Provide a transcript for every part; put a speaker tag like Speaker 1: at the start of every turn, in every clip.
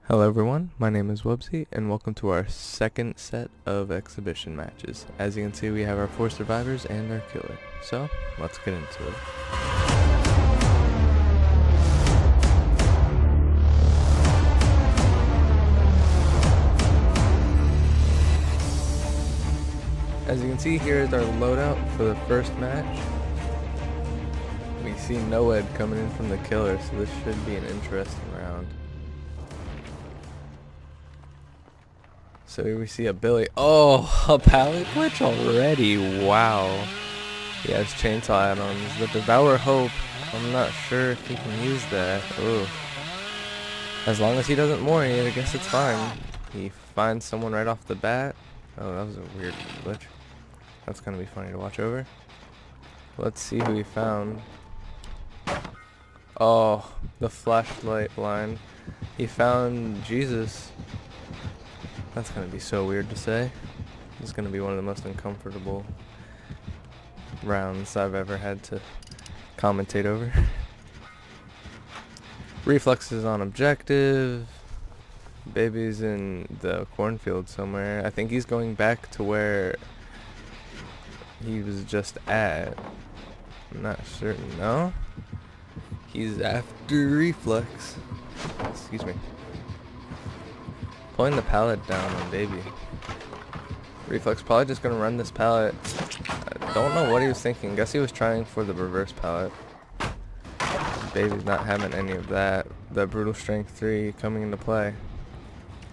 Speaker 1: Hello everyone, my name is Wubsy, and welcome to our second set of exhibition matches. As you can see, we have our 4 survivors and our killer. So, let's get into it. As you can see, here is our loadout for the first match. We see Noed coming in from the killer, so this should be an interesting round. So here we see a Billy. Oh, a pallet glitch already. Wow. He has chainsaw add-ons. The Devour Hope. I'm not sure if he can use that. Ooh. As long as he doesn't Mori, I guess it's fine. He finds someone right off the bat. Oh, that was a weird glitch. That's gonna be funny to watch over. Let's see who he found. Oh, the flashlight blind. He found Jesus. That's gonna be so weird to say. It's gonna be one of the most uncomfortable rounds I've ever had to commentate over. Reflex is on objective. Baby's in the cornfield somewhere. I think he's going back to where he was just at. I'm not certain. No? He's after Reflex. Excuse me. Pulling the pallet down on Baby. Reflex probably just gonna run this pallet. I don't know what he was thinking. Guess he was trying for the reverse pallet. Baby's not having any of that. The brutal strength 3 coming into play.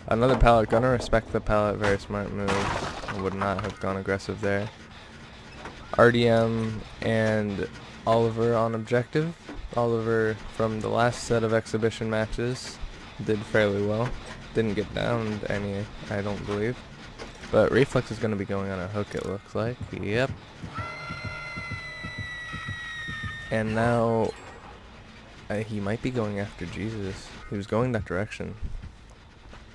Speaker 1: Another pallet, gonna respect the pallet. Very smart move. I would not have gone aggressive there. RDM and Oliver on objective. Oliver from the last set of exhibition matches did fairly well. Didn't get downed any, I don't believe. But Reflex is going to be going on a hook, it looks like. Yep. And now he might be going after Jesus. He was going that direction.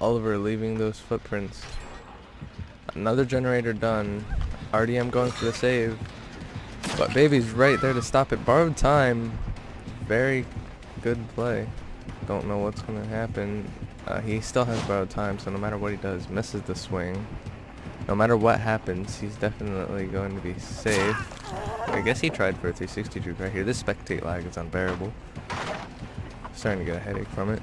Speaker 1: Oliver leaving those footprints. Another generator done. RDM going for the save. But Baby's right there to stop it. Borrowed time. Very good play. Don't know what's going to happen. He still has borrowed time, so no matter what he does, misses the swing. No matter what happens, he's definitely going to be safe. I guess he tried for a 360 juke right here. This spectate lag is unbearable. Starting to get a headache from it.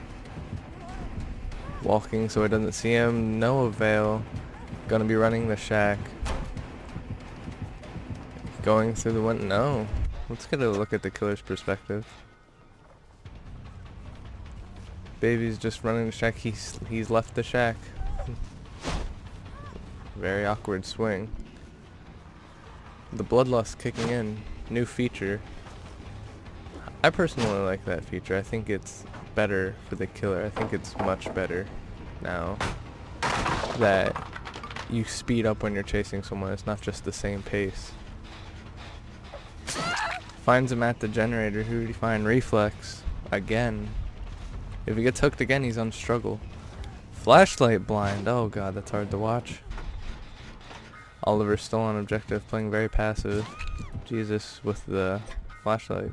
Speaker 1: Walking so he doesn't see him. No avail. Gonna be running the shack. Going through the window. No. Let's get a look at the killer's perspective. Baby's just running the shack. He's left the shack. Very awkward swing. The bloodlust kicking in. New feature. I personally like that feature. I think it's better for the killer. I think it's much better now that you speed up when you're chasing someone. It's not just the same pace. Finds him at the generator. Who did he find? Reflex. Again. If he gets hooked again, he's on struggle. Flashlight blind. Oh god, that's hard to watch. Oliver's still on objective, playing very passive. Jesus with the flashlight.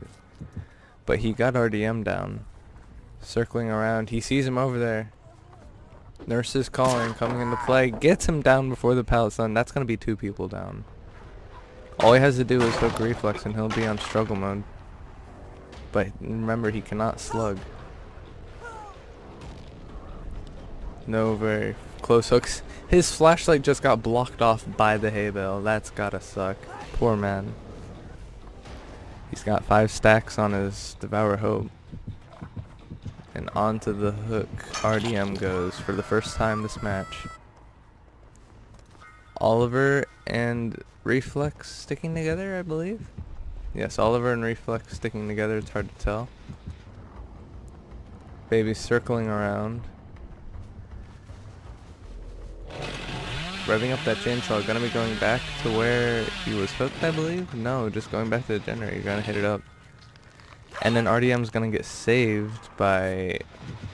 Speaker 1: But he got RDM down. Circling around. He sees him over there. Nurse is calling, coming into play. Gets him down before the pallet's done. That's going to be 2 people down. All he has to do is hook Reflex and he'll be on struggle mode. But remember, he cannot slug. No very close hooks. His flashlight just got blocked off by the hay bale. That's gotta suck. Poor man. He's got 5 stacks on his Devour Hope. And onto the hook RDM goes for the first time this match. Oliver and Reflex sticking together, I believe. Yes, Oliver and Reflex sticking together. It's hard to tell. Baby's circling around. Revving up that chainsaw, gonna be going back to where he was hooked, I believe? No, just going back to the generator, gonna hit it up. And then RDM's gonna get saved by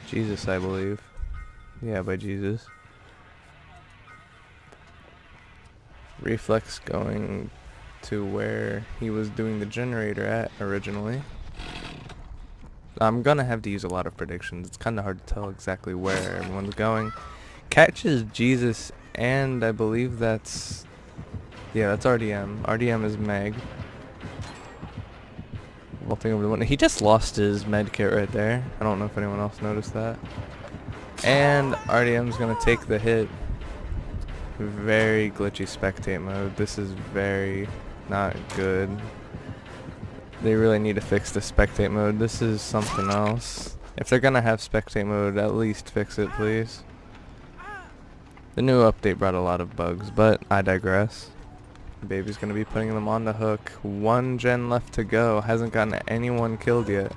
Speaker 1: Jesus, I believe. Yeah, by Jesus. Reflex going to where he was doing the generator at originally. I'm gonna have to use a lot of predictions. It's kind of hard to tell exactly where everyone's going. Catches Jesus, and I believe that's... yeah, that's RDM. RDM is Meg. Vaulting over the window. He just lost his med kit right there. I don't know if anyone else noticed that. And RDM's gonna take the hit. Very glitchy spectate mode. This is very not good. They really need to fix the spectate mode. This is something else. If they're gonna have spectate mode, at least fix it, please. The new update brought a lot of bugs, but I digress. Baby's gonna be putting them on the hook. 1 gen left to go. Hasn't gotten anyone killed yet.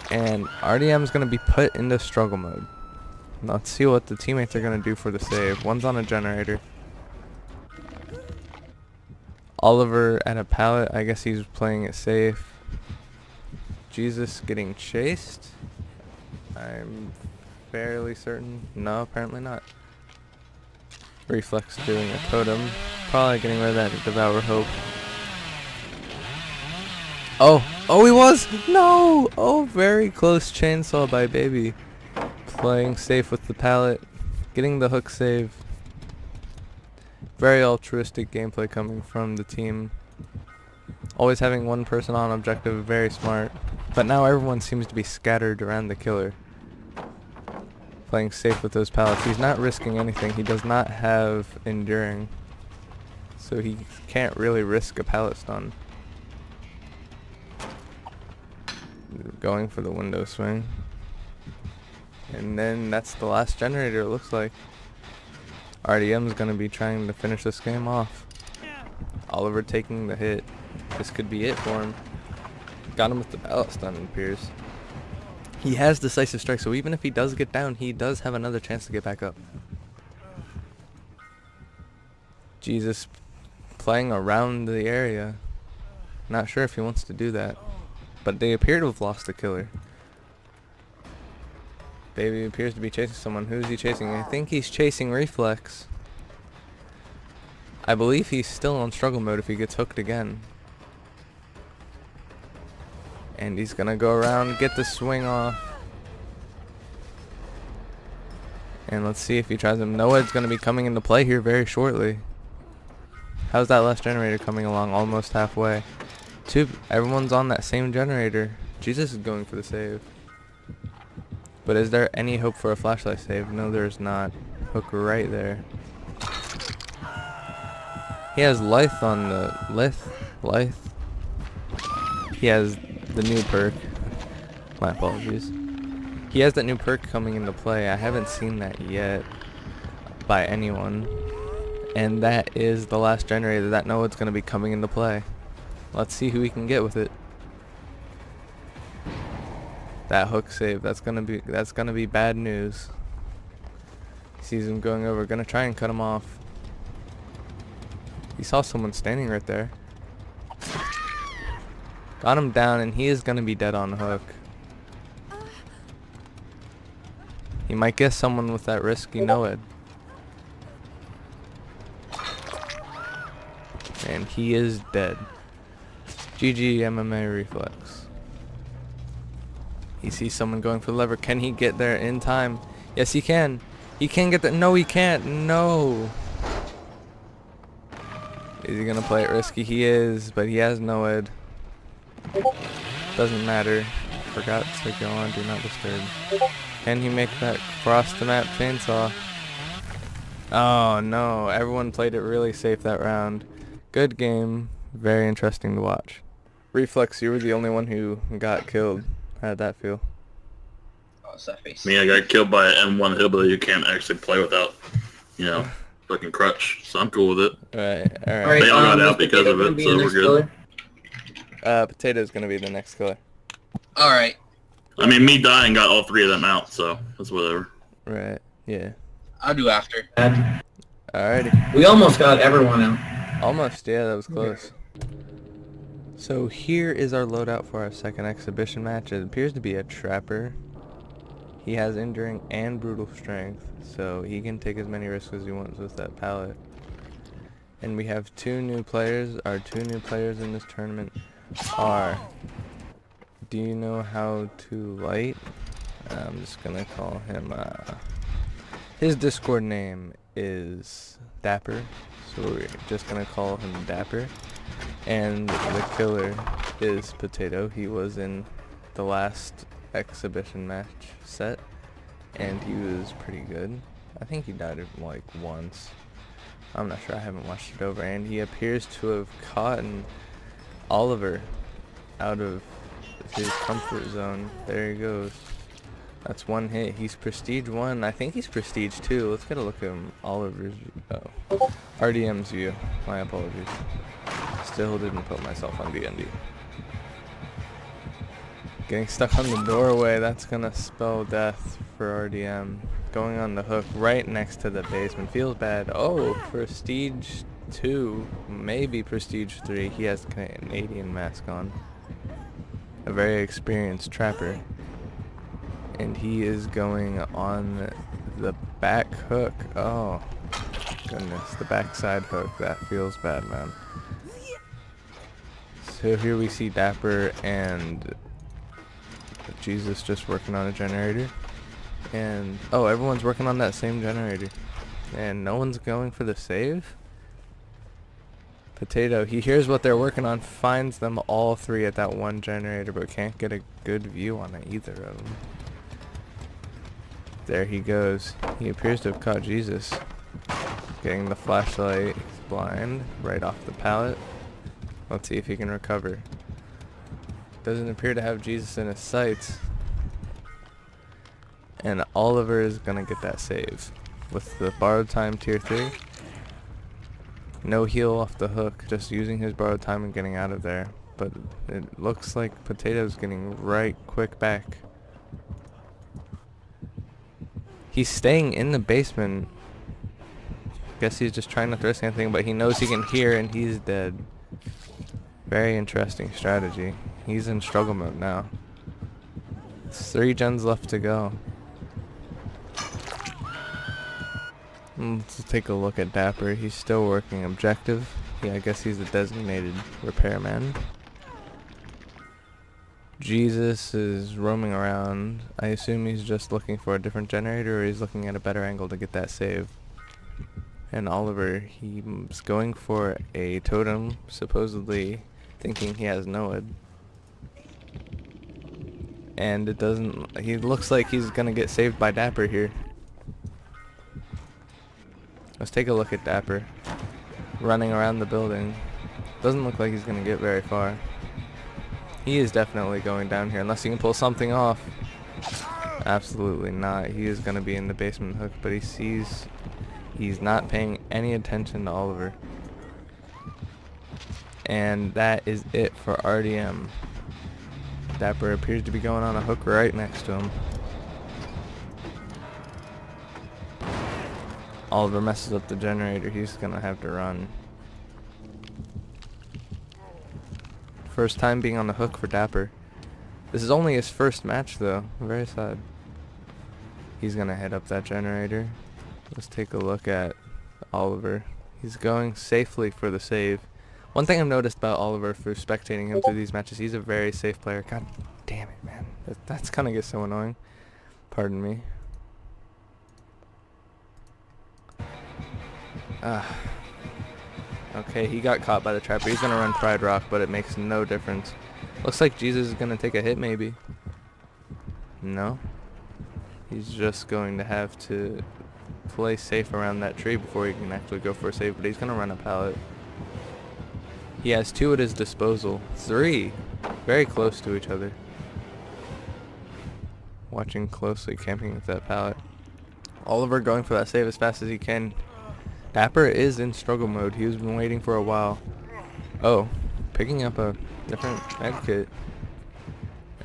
Speaker 1: And RDM's gonna be put into struggle mode. Let's see what the teammates are gonna do for the save. One's on a generator. Oliver at a pallet. I guess he's playing it safe. Jesus getting chased. I'm fairly certain. No, apparently not. Reflex doing a totem. Probably getting rid of that Devour Hope. Oh, he was! No! Oh, very close chainsaw by Baby. Playing safe with the pallet. Getting the hook save. Very altruistic gameplay coming from the team. Always having one person on objective, very smart. But now everyone seems to be scattered around the killer. Playing safe with those pallets. He's not risking anything. He does not have enduring. So he can't really risk a pallet stun. Going for the window swing. And then that's the last generator, it looks like. RDM's gonna be trying to finish this game off. Oliver taking the hit. This could be it for him. Got him with the pallet stun, it appears. He has decisive strike, so even if he does get down, he does have another chance to get back up. Jesus playing around the area. Not sure if he wants to do that. But they appear to have lost the killer. Baby appears to be chasing someone. Who's he chasing? I think he's chasing Reflex. I believe he's still on struggle mode if he gets hooked again. And he's gonna go around, get the swing off. And let's see if he tries him. Noah's gonna be coming into play here very shortly. How's that last generator coming along? Almost halfway. Everyone's on that same generator. Jesus is going for the save. But is there any hope for a flashlight save? No, there's not. Hook right there. He has Lithe on the... Lithe? He has the new perk. My apologies. He has that new perk coming into play. I haven't seen that yet by anyone. And that is the last generator that Noah's going to be coming into play. Let's see who we can get with it. That hook save, that's gonna be bad news. Sees him going over, gonna try and cut him off. He saw someone standing right there. Got him down, and he is gonna be dead on hook. He might get someone with that risky Noed. And he is dead. GG MMA Reflex. He sees someone going for the lever. Can he get there in time? Yes, he can. He can get there. No, he can't. No. Is he going to play it risky? He is, but he has no ed. Doesn't matter. Forgot to go on Do Not Disturb. Can he make that cross the map chainsaw? Oh, no. Everyone played it really safe that round. Good game. Very interesting to watch. Reflex, you were the only one who got killed. How did that feel?
Speaker 2: Oh, it's that face.
Speaker 3: Me, I got killed by an M1 hillbilly you can't actually play without, fucking crutch. So I'm cool with it.
Speaker 1: Alright.
Speaker 3: They all got out because of it, so we're good.
Speaker 1: Potato's gonna be the next killer.
Speaker 2: Alright.
Speaker 3: I mean, me dying got all 3 of them out, so that's whatever.
Speaker 1: Right, yeah.
Speaker 2: I'll do after.
Speaker 1: Alrighty.
Speaker 4: We almost got everyone out.
Speaker 1: Almost, yeah, that was close. So here is our loadout for our second exhibition match. It appears to be a trapper. He has enduring and brutal strength, so he can take as many risks as he wants with that pallet. And we have 2 new players. Our 2 new players in this tournament are Do you know how to light? I'm just gonna call him, his Discord name is Dapper, so we're just gonna call him Dapper. And the killer is Potato. He was in the last exhibition match set, and he was pretty good. I think he died like once. I'm not sure, I haven't watched it over. And he appears to have caught Oliver out of his comfort zone. There he goes. That's one hit. He's prestige 1. I think he's prestige 2. Let's get a look at him. Oliver's RDM's view. My apologies. Still didn't put myself on DND. Getting stuck on the doorway, that's gonna spell death for RDM. Going on the hook right next to the basement. Feels bad. Oh, prestige 2. Maybe prestige 3. He has Canadian mask on. A very experienced trapper. And he is going on the back hook. Oh, goodness. The backside hook. That feels bad, man. So here we see Dapper and Jesus just working on a generator. And, oh, everyone's working on that same generator. And no one's going for the save? Potato, he hears what they're working on, finds them all 3 at that one generator, but can't get a good view on it, either of them. There he goes. He appears to have caught Jesus. Getting the flashlight. He's blind. Right off the pallet. Let's see if he can recover. Doesn't appear to have Jesus in his sights. And Oliver is gonna get that save. With the borrowed time tier 3. No heal off the hook. Just using his borrowed time and getting out of there. But it looks like Potato's getting right quick back. He's staying in the basement. Guess he's just trying not to risk anything, but he knows he can hear and he's dead. Very interesting strategy. He's in struggle mode now. It's 3 gens left to go. Let's take a look at Dapper. He's still working objective. Yeah, I guess he's a designated repairman. Jesus is roaming around. I assume he's just looking for a different generator, or he's looking at a better angle to get that save. And Oliver, he's going for a totem, supposedly thinking he has Noed. And it doesn't, he looks like he's gonna get saved by Dapper here. Let's take a look at Dapper. Running around the building. Doesn't look like he's gonna get very far. He is definitely going down here, unless he can pull something off. Absolutely not. He is going to be in the basement hook, but he sees he's not paying any attention to Oliver. And that is it for RDM. Dapper appears to be going on a hook right next to him. Oliver messes up the generator. He's going to have to run. First time being on the hook for Dapper. This is only his first match though. Very sad. He's gonna head up that generator. Let's take a look at Oliver. He's going safely for the save. One thing I've noticed about Oliver for spectating him through these matches, he's a very safe player. God damn it, man. That's gonna get so annoying. Pardon me. Okay, he got caught by the trapper. He's gonna run Pride Rock, but it makes no difference. Looks like Jesus is gonna take a hit, maybe. No. He's just going to have to play safe around that tree before he can actually go for a save, but he's gonna run a pallet. He has 2 at his disposal. 3! Very close to each other. Watching closely, camping with that pallet. Oliver going for that save as fast as he can. Dapper is in struggle mode. He's been waiting for a while. Oh, picking up a different med kit.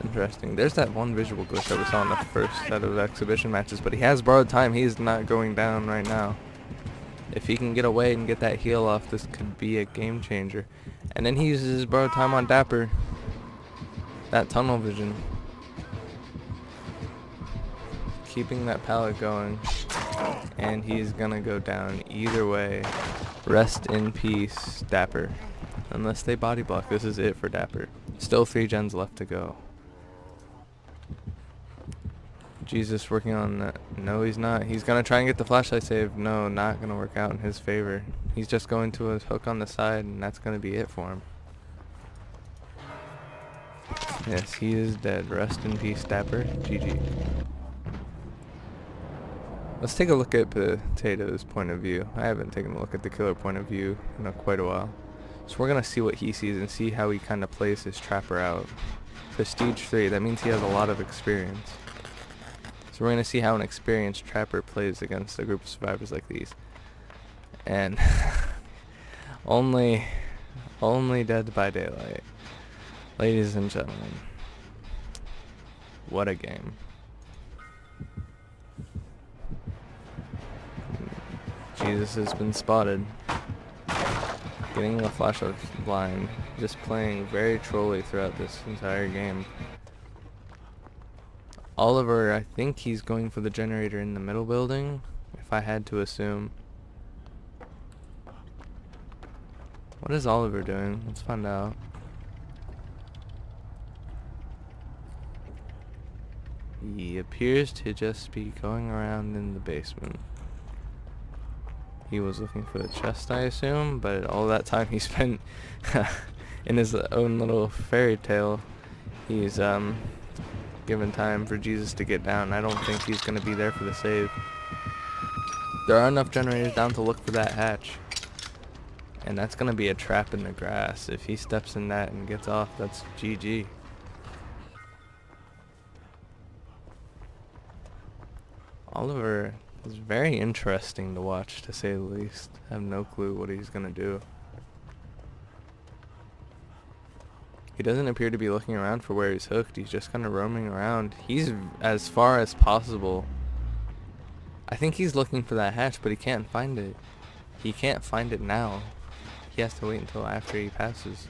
Speaker 1: Interesting. There's that one visual glitch that we saw in the first set of exhibition matches, but he has borrowed time. He's not going down right now. If he can get away and get that heal off, this could be a game changer. And then he uses his borrowed time on Dapper. That tunnel vision. Keeping that pallet going. And he's gonna go down either way. Rest in peace, Dapper. Unless they body block, this is it for Dapper. Still 3 gens left to go. Jesus working on that. No, he's not. He's gonna try and get the flashlight save. No, not gonna work out in his favor. He's just going to a hook on the side, and that's gonna be it for him. Yes, he is dead. Rest in peace, Dapper. GG. Let's take a look at Potato's point of view. I haven't taken a look at the killer point of view in quite a while. So we're gonna see what he sees and see how he kind of plays his trapper out. Prestige 3, that means he has a lot of experience. So we're gonna see how an experienced trapper plays against a group of survivors like these. And only Dead by Daylight. Ladies and gentlemen, what a game. Jesus has been spotted. Getting the flashlight blind. Just playing very trolly throughout this entire game. Oliver, I think he's going for the generator in the middle building, if I had to assume. What is Oliver doing? Let's find out. He appears to just be going around in the basement. He was looking for the chest, I assume, but all that time he spent in his own little fairy tale, he's given time for Jesus to get down. I don't think he's going to be there for the save. There are enough generators down to look for that hatch. And that's going to be a trap in the grass. If he steps in that and gets off, that's GG. Oliver is very interesting to watch, to say the least. I have no clue what he's going to do. He doesn't appear to be looking around for where he's hooked. He's just kind of roaming around. He's as far as possible. I think he's looking for that hatch, but he can't find it. He can't find it now. He has to wait until after he passes.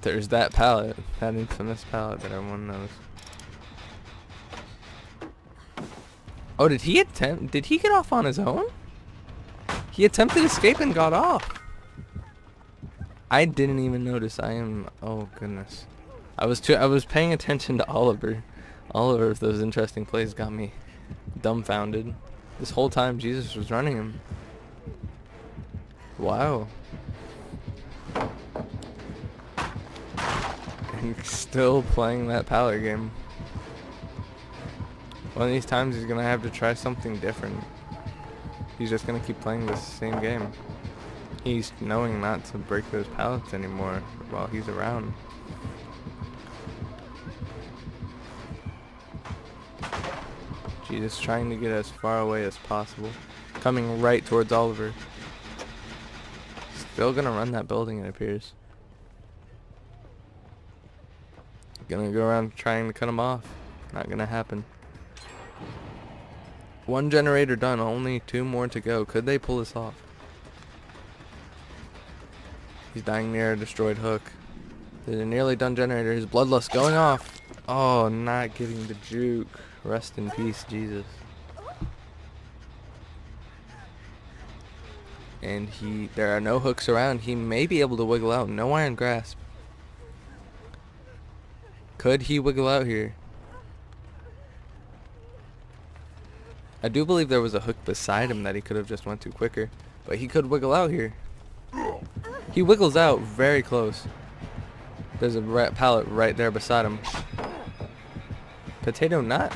Speaker 1: There's that pallet, that infamous pallet that everyone knows. Oh, did he get off on his own? He attempted escape and got off. I didn't even notice. Oh goodness. I was paying attention to Oliver. Oliver with those interesting plays got me dumbfounded. This whole time Jesus was running him. Wow. And still playing that pallet game. One of these times he's gonna have to try something different. He's just gonna keep playing this same game. He's knowing not to break those pallets anymore while he's around. Jesus trying to get as far away as possible. Coming right towards Oliver. Still gonna run that building, it appears. Gonna go around trying to cut him off. Not gonna happen. One generator done, only 2 more to go. Could they pull this off? He's dying near a destroyed hook. There's a nearly done generator. His bloodlust going off. Oh, not getting the juke. Rest in peace, Jesus. And there are no hooks around. He may be able to wiggle out. No iron grasp. Could he wiggle out here? I do believe there was a hook beside him that he could have just went to quicker. But he could wiggle out here. He wiggles out very close. There's a pallet right there beside him. Potato not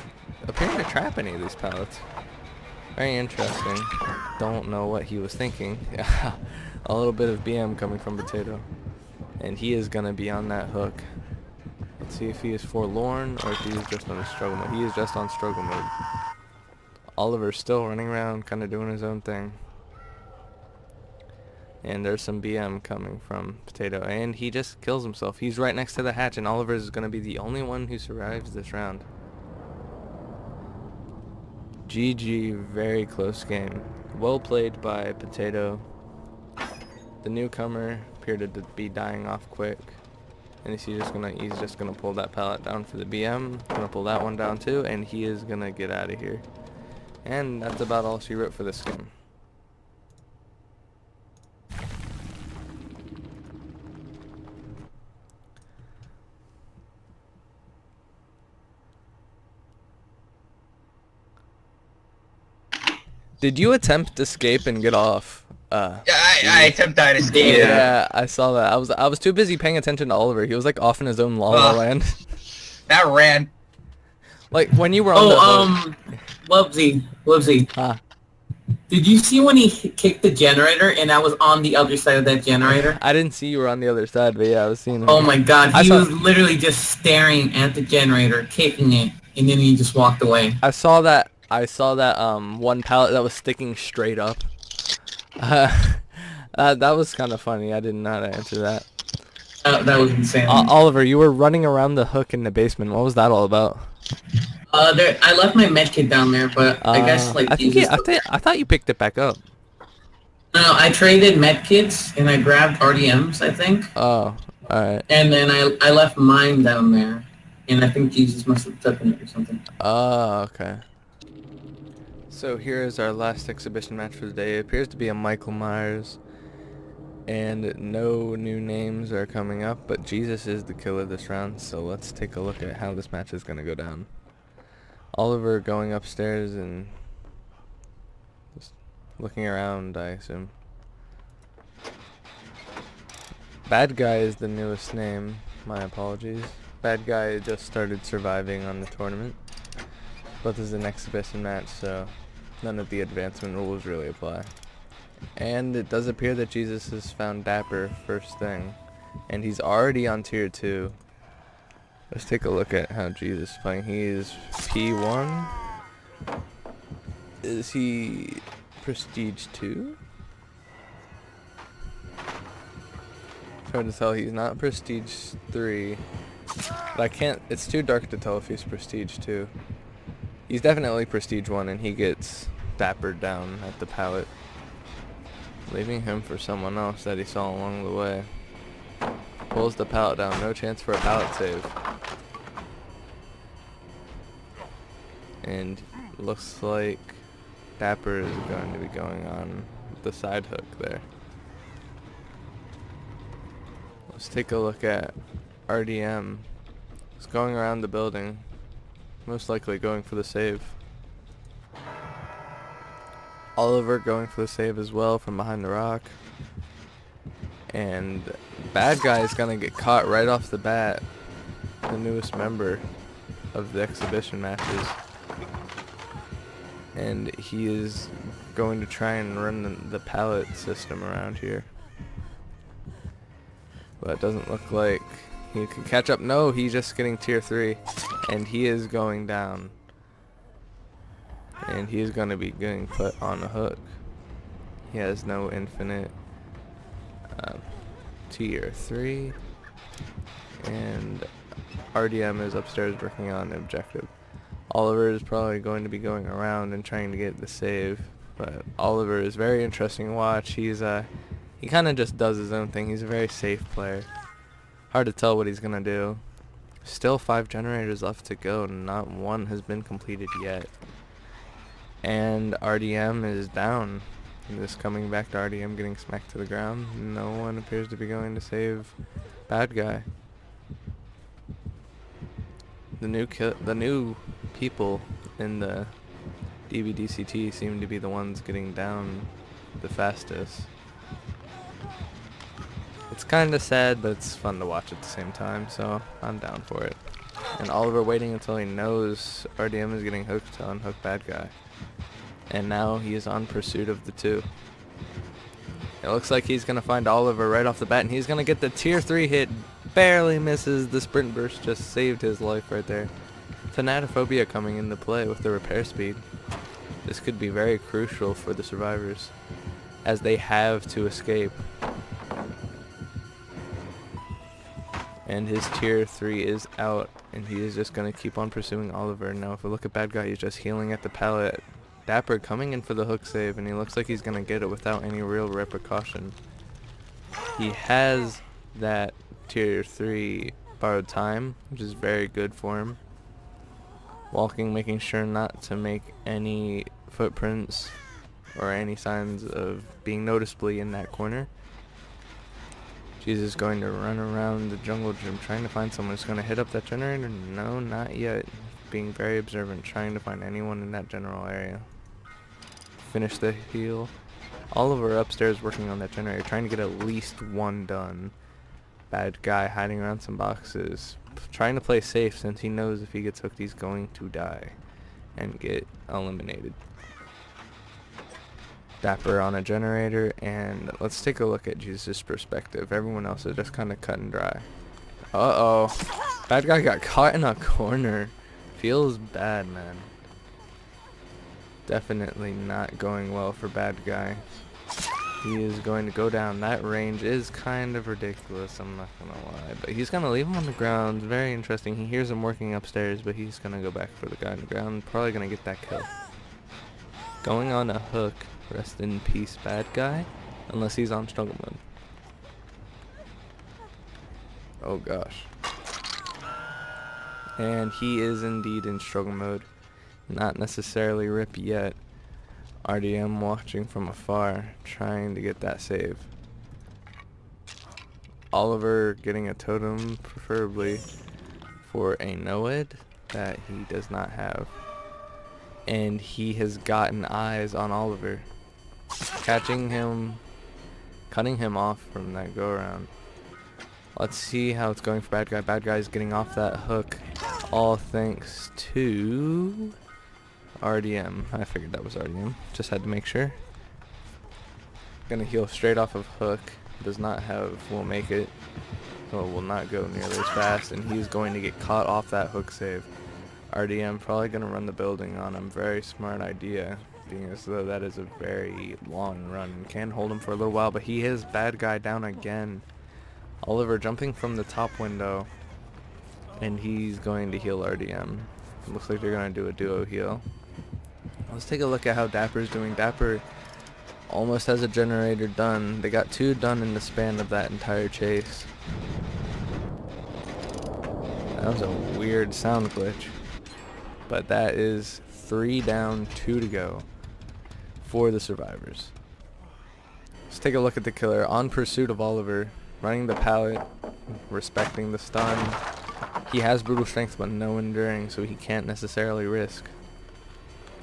Speaker 1: appearing to trap any of these pallets. Very interesting. Don't know what he was thinking. A little bit of BM coming from Potato. And he is going to be on that hook. Let's see if he is forlorn or if he is just on a struggle mode. He is just on struggle mode. Oliver's still running around, kind of doing his own thing. And there's some BM coming from Potato. And he just kills himself. He's right next to the hatch, and Oliver is going to be the only one who survives this round. GG, very close game. Well played by Potato. The newcomer appeared to be dying off quick. And he's just gonna pull that pallet down for the BM. Gonna pull that one down too, and he is gonna get out of here. And that's about all she wrote for this game. Did you attempt to escape and get off?
Speaker 2: Yeah, I attempted to escape.
Speaker 1: Yeah, I saw that. I was too busy paying attention to Oliver. He was like off in his own La La Land.
Speaker 2: That ran.
Speaker 1: Like when you were on the boat.
Speaker 4: Wubsy.
Speaker 1: Huh.
Speaker 4: Did you see when he kicked the generator and I was on the other side of that generator?
Speaker 1: I didn't see you were on the other side, but yeah, I was seeing him.
Speaker 4: Oh my god, he was literally just staring at the generator, kicking it, and then he just walked away.
Speaker 1: I saw that one pallet that was sticking straight up. That was kind of funny. I didn't know how to answer that.
Speaker 4: That was insane.
Speaker 1: Oliver, you were running around the hook in the basement. What was that all about?
Speaker 4: I left my medkit down there, but I guess like
Speaker 1: I thought you picked it back up.
Speaker 4: No, I traded medkits and I grabbed RDMs, I think.
Speaker 1: Oh, alright.
Speaker 4: And then I left mine down there, and I think Jesus must have taken it or something.
Speaker 1: Oh, okay. So here is our last exhibition match for the day. It appears to be a Michael Myers, and no new names are coming up, but Jesus is the killer this round, so let's take a look at how this match is going to go down. Oliver going upstairs and just looking around, I assume. Bad Guy is the newest name. My apologies. Bad Guy just started surviving on the tournament, but this is an exhibition match, so none of the advancement rules really apply. And it does appear that Jesus has found Dapper first thing, and he's already on tier 2. Let's take a look at how Jesus is playing. He is P1. Is he Prestige 2? Trying to tell he's not Prestige 3. But I can't, it's too dark to tell if he's Prestige 2. He's definitely Prestige 1, and he gets dappered down at the pallet, leaving him for someone else that he saw along the way. Pulls the pallet down, no chance for a pallet save. And looks like Dapper is going to be going on the side hook there. Let's take a look at RDM. He's going around the building, most likely going for the save. Oliver going for the save as well from behind the rock. And Bad Guy is going to get caught right off the bat, the newest member of the exhibition matches. And he is going to try and run the pallet system around here. But it doesn't look like he can catch up. No, he's just getting tier 3. And he is going down. And he is going to be getting put on a hook. He has no infinite tier 3. And RDM is upstairs working on the objective. Oliver is probably going to be going around and trying to get the save. But Oliver is very interesting to watch. He kind of just does his own thing. He's a very safe player. Hard to tell what he's going to do. Still 5 generators left to go, and not one has been completed yet. And RDM is down. Just coming back to RDM getting smacked to the ground. No one appears to be going to save Bad Guy. The new people in the DBDCT seem to be the ones getting down the fastest. It's kind of sad, but it's fun to watch at the same time, so I'm down for it. And Oliver waiting until he knows RDM is getting hooked to unhook Bad Guy. And now he is on pursuit of the 2. It looks like he's going to find Oliver right off the bat, and he's going to get the tier 3 hit. Barely misses. The sprint burst just saved his life right there. Thanatophobia coming into play with the repair speed. This could be very crucial for the survivors, as they have to escape. And his tier 3 is out, and he is just going to keep on pursuing Oliver. Now if we look at Bad Guy, he's just healing at the pallet. Dapper coming in for the hook save, and he looks like he's going to get it without any real repercussion. He has that tier 3 borrowed time, which is very good for him. Walking, making sure not to make any footprints or any signs of being noticeably in that corner. Jesus is going to run around the jungle gym trying to find someone who's going to hit up that generator. No, not yet. Being very observant, trying to find anyone in that general area. finish the heal. Oliver upstairs working on that generator, trying to get at least one done. Bad guy hiding around some boxes, trying to play safe since he knows if he gets hooked he's going to die and get eliminated. Dapper on a generator, and let's take a look at Jesus' perspective. Everyone else is just kind of cut and dry. Uh-oh. Bad guy got caught in a corner. Feels bad, man. Definitely not going well for bad guy. He is going to go down. That range is kind of ridiculous, I'm not gonna lie. But he's gonna leave him on the ground. Very interesting. He hears him working upstairs, but he's gonna go back for the guy on the ground. Probably gonna get that kill. Going on a hook. Rest in peace, bad guy. Unless he's on struggle mode. Oh gosh. And he is indeed in struggle mode. Not necessarily RIP yet. RDM watching from afar, trying to get that save. Oliver getting a totem, preferably for a Noed that he does not have. And he has gotten eyes on Oliver. Catching him, cutting him off from that go around. Let's see how it's going for bad guy. Bad guy's getting off that hook. All thanks to RDM. I figured that was RDM. Just had to make sure. Gonna heal straight off of hook. Does not have, will make it. So will not go nearly as fast. And he's going to get caught off that hook save. RDM probably gonna run the building on him. Very smart idea. Being as though that is a very long run. Can hold him for a little while, but he is bad guy down again. Oliver jumping from the top window. And he's going to heal RDM. It looks like they're going to do a duo heal. Let's take a look at how Dapper's doing. Dapper almost has a generator done. They got 2 done in the span of that entire chase. That was a weird sound glitch. But that is 3 down, 2 to go for the survivors. Let's take a look at the killer. On pursuit of Oliver. Running the pallet. Respecting the stun. He has brutal strength but no enduring, so he can't necessarily risk.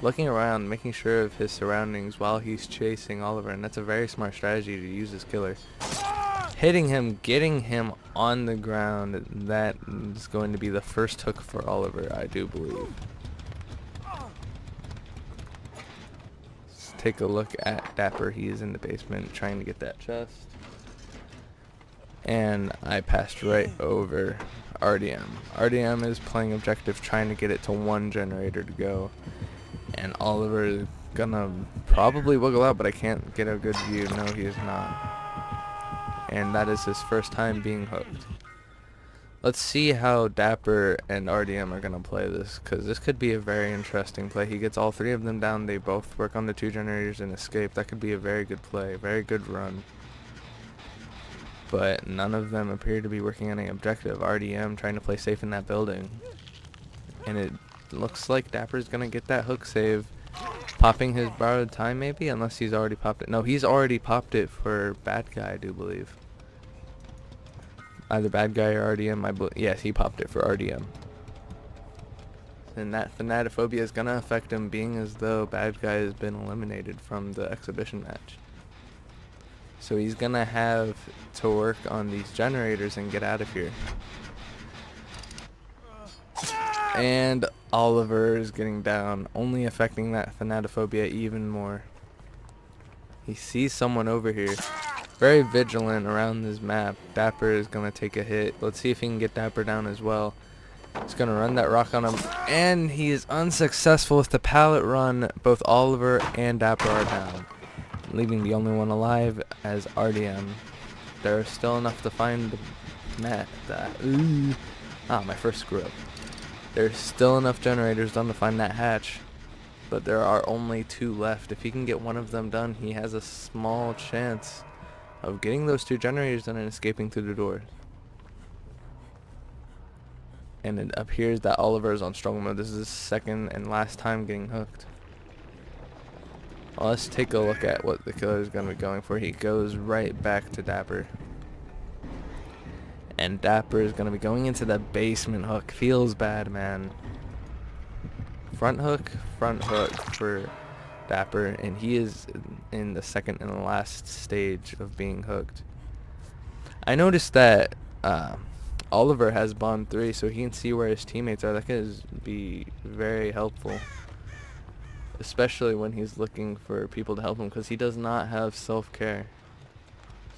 Speaker 1: Looking around, making sure of his surroundings while he's chasing Oliver, and that's a very smart strategy to use as killer. Hitting him, getting him on the ground, that is going to be the first hook for Oliver, I do believe. Let's take a look at Dapper. He is in the basement trying to get that chest. And I passed right over RDM. RDM is playing objective, trying to get it to 1 generator to go. And Oliver is gonna probably wiggle out, but I can't get a good view. No, he is not. And that is his first time being hooked. Let's see how Dapper and RDM are gonna play this, because this could be a very interesting play. He gets all 3 of them down. They both work on the 2 generators and escape. That could be a very good play, very good run. But none of them appear to be working on any objective. RDM trying to play safe in that building. And it looks like Dapper's gonna get that hook save. Popping his borrowed time maybe, unless he's already popped it. No, he's already popped it for bad guy, I do believe. Either bad guy or RDM, yes, he popped it for RDM. And that thanatophobia is gonna affect him, being as though bad guy has been eliminated from the exhibition match. So he's gonna have to work on these generators and get out of here. And Oliver is getting down, only affecting that thanatophobia even more. He sees someone over here. Very vigilant around this map. Dapper is gonna take a hit. Let's see if he can get Dapper down as well. He's gonna run that rock on him, and he is unsuccessful with the pallet run. Both Oliver and Dapper are down, leaving the only one alive as RDM. There's still enough to find the mat. My first screw up. There's still enough generators done to find that hatch, but there are only 2 left. If he can get one of them done, he has a small chance of getting those 2 generators done and escaping through the door. And it appears that Oliver is on struggle mode. This is his second and last time getting hooked. Well, let's take a look at what the killer is going to be going for. He goes right back to Dapper. And Dapper is going to be going into the basement hook. Feels bad, man. Front hook for Dapper, and he is in the second and the last stage of being hooked. I noticed that Oliver has bond 3, so he can see where his teammates are. That could be very helpful, especially when he's looking for people to help him, because he does not have self-care.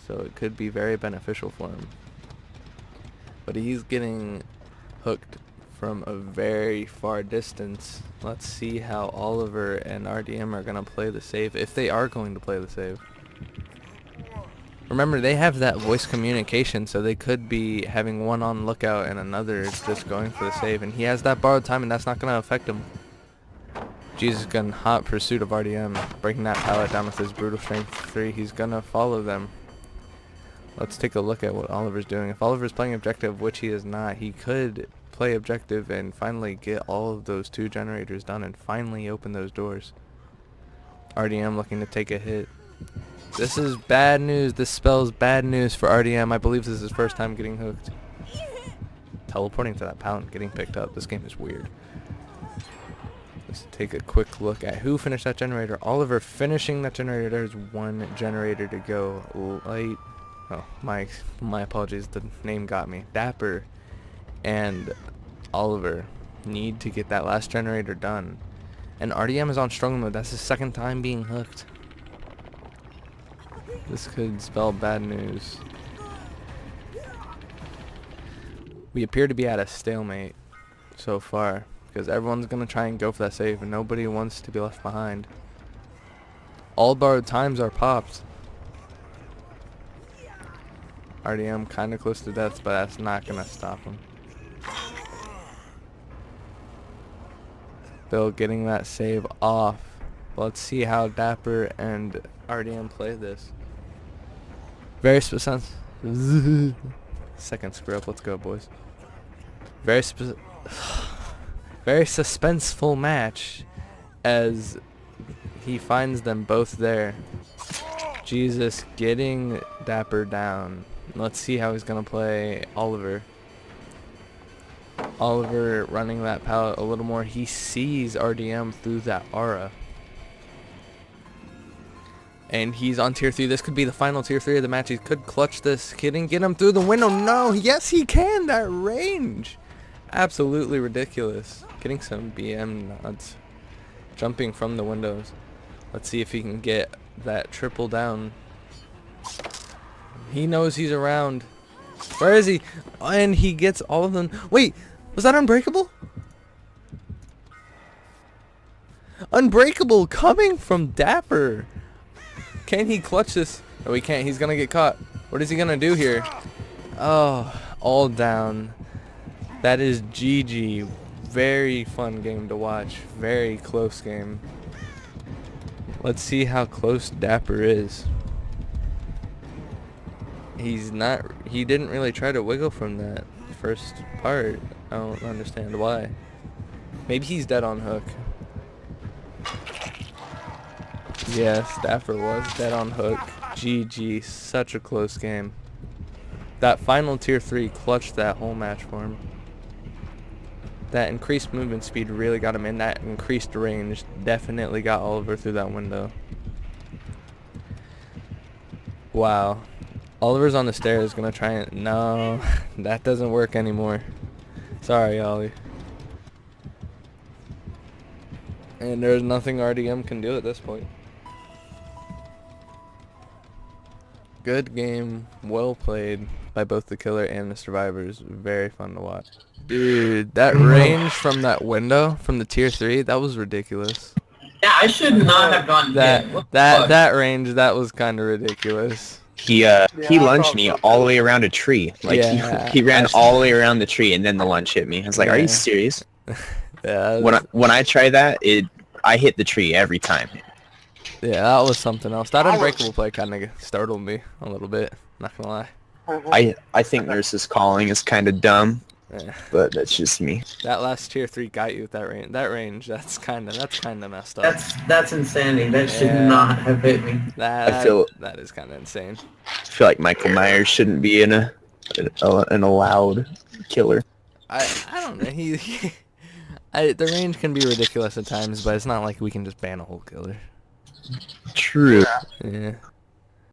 Speaker 1: So it could be very beneficial for him. But he's getting hooked from a very far distance. Let's see how Oliver and RDM are going to play the save, if they are going to play the save. Remember, they have that voice communication, so they could be having one on lookout and another just going for the save. And he has that borrowed time, and that's not going to affect him. Jesus gun hot pursuit of RDM, breaking that pallet down with his brutal strength 3. He's going to follow them. Let's take a look at what Oliver's doing. If Oliver's playing objective, which he is not, he could play objective and finally get all of those 2 generators done and finally open those doors. RDM looking to take a hit. This is bad news. This spells bad news for RDM. I believe this is his first time getting hooked. Teleporting to that pallet and getting picked up. This game is weird. Let's take a quick look at who finished that generator. Oliver finishing that generator. There's 1 generator to go. Light. Oh, my apologies. The name got me. Dapper and Oliver need to get that last generator done. And RDM is on struggle mode. That's his second time being hooked. This could spell bad news. We appear to be at a stalemate so far, because everyone's going to try and go for that save, and nobody wants to be left behind. All borrowed times are popped. RDM kind of close to death, but that's not going to stop him. Still getting that save off. Let's see how Dapper and RDM play this. Very specific. Second screw up. Let's go, boys. Very suspenseful match as he finds them both there. Jesus getting Dapper down. Let's see how he's gonna play Oliver. Oliver running that pallet a little more. He sees RDM through that aura. And he's on tier 3. This could be the final tier 3 of the match. He could clutch this. Couldn't get him through the window. No, yes he can. That range. Absolutely ridiculous. Getting some BM nuts. Jumping from the windows. Let's see if he can get that triple down. He knows he's around. Where is he? And he gets all of them. Wait, was that Unbreakable? Unbreakable coming from Dapper. Can he clutch this? No, he can't. He's gonna get caught. What is he gonna do here? Oh, all down. That is GG. Very fun game to watch. Very close game. Let's see how close Dapper is. He didn't really try to wiggle from that first part. I don't understand why. Maybe he's dead on hook. Yes, Dapper was dead on hook. GG. Such a close game. That final tier 3 clutched that whole match for him. That increased movement speed really got him in. That increased range definitely got Oliver through that window. Wow. Oliver's on the stairs, gonna try and... No, that doesn't work anymore. Sorry, Ollie. And there's nothing RDM can do at this point. Good game, well played by both the killer and the survivors. Very fun to watch. Dude, that range from that window, from the tier 3, that was ridiculous.
Speaker 4: Yeah, I should not have gone
Speaker 1: That
Speaker 4: hit. What the
Speaker 1: that
Speaker 4: fuck?
Speaker 1: that range, that was kind of ridiculous.
Speaker 5: He lunged me all the way around a tree. Like
Speaker 1: Yeah,
Speaker 5: he ran all the way around the tree and then the lunge hit me. I was like, "Are you
Speaker 1: Yeah.
Speaker 5: serious?"
Speaker 1: Yeah,
Speaker 5: When I try that, I hit the tree every time.
Speaker 1: yeah, that was something else. That Unbreakable play kind of startled me a little bit. Not gonna lie.
Speaker 5: I think Nurse's calling is kind of dumb,
Speaker 1: Yeah.
Speaker 5: but that's just me.
Speaker 1: That last tier 3 got you with that range. That range, that's kind of messed up.
Speaker 4: That's insanity. That should
Speaker 1: Yeah.
Speaker 4: not have hit me.
Speaker 1: That is kind of insane.
Speaker 5: I feel like Michael Myers shouldn't be in an allowed killer.
Speaker 1: I don't know. The range can be ridiculous at times, but it's not like we can just ban a whole killer.
Speaker 5: True.
Speaker 1: Yeah.